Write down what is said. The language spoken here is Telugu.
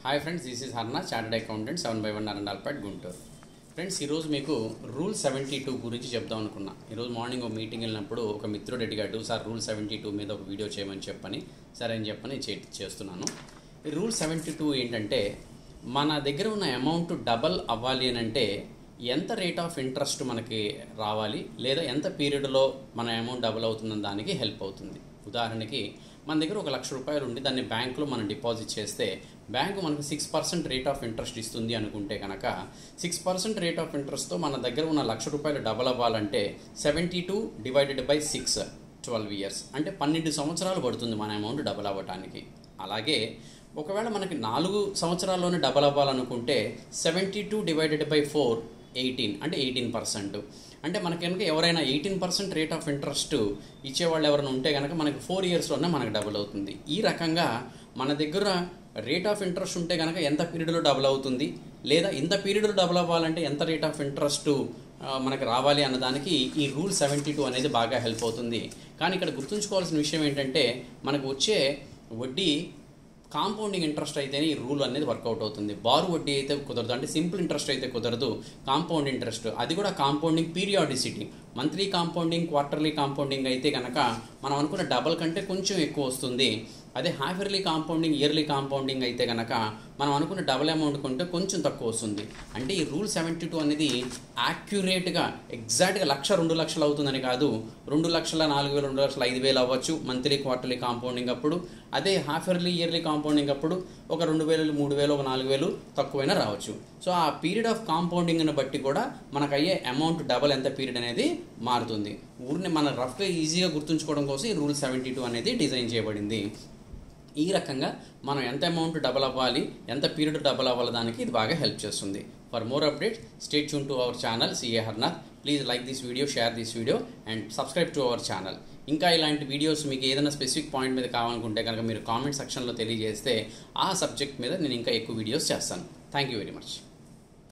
Hi friends, this is Harna, chartered accountant 7/1 Narayanapet Guntur. Friends, ఈరోజు మీకు రూల్ 72 గురించి చెప్దాం అనుకున్నా. ఈరోజు మార్నింగ్ ఒక మీటింగ్ వెళ్ళినప్పుడు ఒక మిత్రుడు అడిగాడు, సార్ రూల్ 72 మీద ఒక వీడియో చేయమని చెప్పని, సరే అని చెప్పని చేస్తున్నాను. ఈ రూల్ 72 ఏంటంటే, మన దగ్గర ఉన్న అమౌంట్ డబల్ అవ్వాలి అని అంటే ఎంత రేట్ ఆఫ్ ఇంట్రెస్ట్ మనకి రావాలి, లేదా ఎంత పీరియడ్లో మన అమౌంట్ డబుల్ అవుతుందని దానికి హెల్ప్ అవుతుంది. ఉదాహరణకి మన దగ్గర ఒక ₹1,00,000 ఉండి దాన్ని బ్యాంకులో మనం డిపాజిట్ చేస్తే బ్యాంకు మనకు 6% రేట్ ఆఫ్ ఇంట్రెస్ట్ ఇస్తుంది అనుకుంటే కనుక 6% రేట్ ఆఫ్ ఇంట్రెస్ట్తో మన దగ్గర ఉన్న ₹1,00,000 డబల్ అవ్వాలంటే 72 డివైడెడ్ బై 6 12 ఇయర్స్ అంటే 12 సంవత్సరాలు పడుతుంది మన అమౌంట్ డబల్ అవ్వడానికి. అలాగే ఒకవేళ మనకి 4 సంవత్సరాల్లోనే డబల్ అవ్వాలనుకుంటే 72 డివైడెడ్ బై 4 18 అంటే 18%. అంటే మనకి కనుక ఎవరైనా 18% రేట్ ఆఫ్ ఇంట్రెస్ట్ ఇచ్చేవాళ్ళు ఎవరైనా ఉంటే కనుక మనకి 4 ఇయర్స్లోనే మనకు డబుల్ అవుతుంది. ఈ రకంగా మన దగ్గర రేట్ ఆఫ్ ఇంట్రెస్ట్ ఉంటే కనుక ఎంత పీరియడ్లో డబుల్ అవుతుంది, లేదా ఇంత పీరియడ్లో డబుల్ అవ్వాలంటే ఎంత రేట్ ఆఫ్ ఇంట్రెస్ట్ మనకు రావాలి అన్నదానికి ఈ రూల్ 72 అనేది బాగా హెల్ప్ అవుతుంది. కానీ ఇక్కడ గుర్తుంచుకోవాల్సిన విషయం ఏంటంటే, మనకు వచ్చే వడ్డీ కాంపౌండింగ్ ఇంట్రెస్ట్ అయితేనే ఈ రూల్ అనేది వర్కౌట్ అవుతుంది. బారు వడ్డీ అయితే కుదరదు, అంటే సింపుల్ ఇంట్రెస్ట్ అయితే కుదరదు. కాంపౌండ్ ఇంట్రెస్ట్, అది కూడా compounding periodicity, monthly compounding, quarterly compounding అయితే కనుక మనం అనుకున్న డబల్ కంటే కొంచెం ఎక్కువ వస్తుంది. అదే half yearly compounding, yearly compounding అయితే కనుక మనం అనుకున్న డబల్ అమౌంట్ కొంటే కొంచెం తక్కువ వస్తుంది. అంటే ఈ రూల్ 72 అనేది యాక్యురేట్గా ఎగ్జాక్ట్గా 1,00,000 2,00,000 అవుతుందని కాదు. 2,00,000 4,000 2,00,000 5,000 అవ్వచ్చు మంత్లీ క్వార్టర్లీ కాంపౌండింగ్ అప్పుడు. అదే హాఫ్ ఇయర్లీ ఇయర్లీ కాంపౌండింగ్ అప్పుడు ఒక 2,000 3,000 ఒక 4,000 తక్కువైనా రావచ్చు. సో ఆ పీరియడ్ ఆఫ్ కాంపౌండింగ్ని బట్టి కూడా మనకు అయ్యే అమౌంట్ డబల్ ఎంత పీరియడ్ అనేది మారుతుంది. ఊరిని మన రఫ్గా ఈజీగా గుర్తుంచుకోవడం కోసం ఈ రూల్ 72 అనేది డిజైన్ చేయబడింది. ఈ రకంగా మనం ఎంత అమౌంట్ డబల్ అవ్వాలి, ఎంత పీరియడ్ డబల్ అవ్వాలి దానికి ఇది బాగా హెల్ప్ చేస్తుంది. For more updates stay tune to our channel CA Harnath. Please like this video, share this video and subscribe to our channel. ఇంకా ఇలాంటి వీడియోస్ మీకు ఏదైనా స్పెసిఫిక్ పాయింట్ మీద కావాలనుకుంటే కనుక మీరు కామెంట్ సెక్షన్లో తెలియజేస్తే ఆ సబ్జెక్ట్ మీద నేను ఇంకా ఎక్కువ వీడియోస్ చేస్తాను. Thank you very much.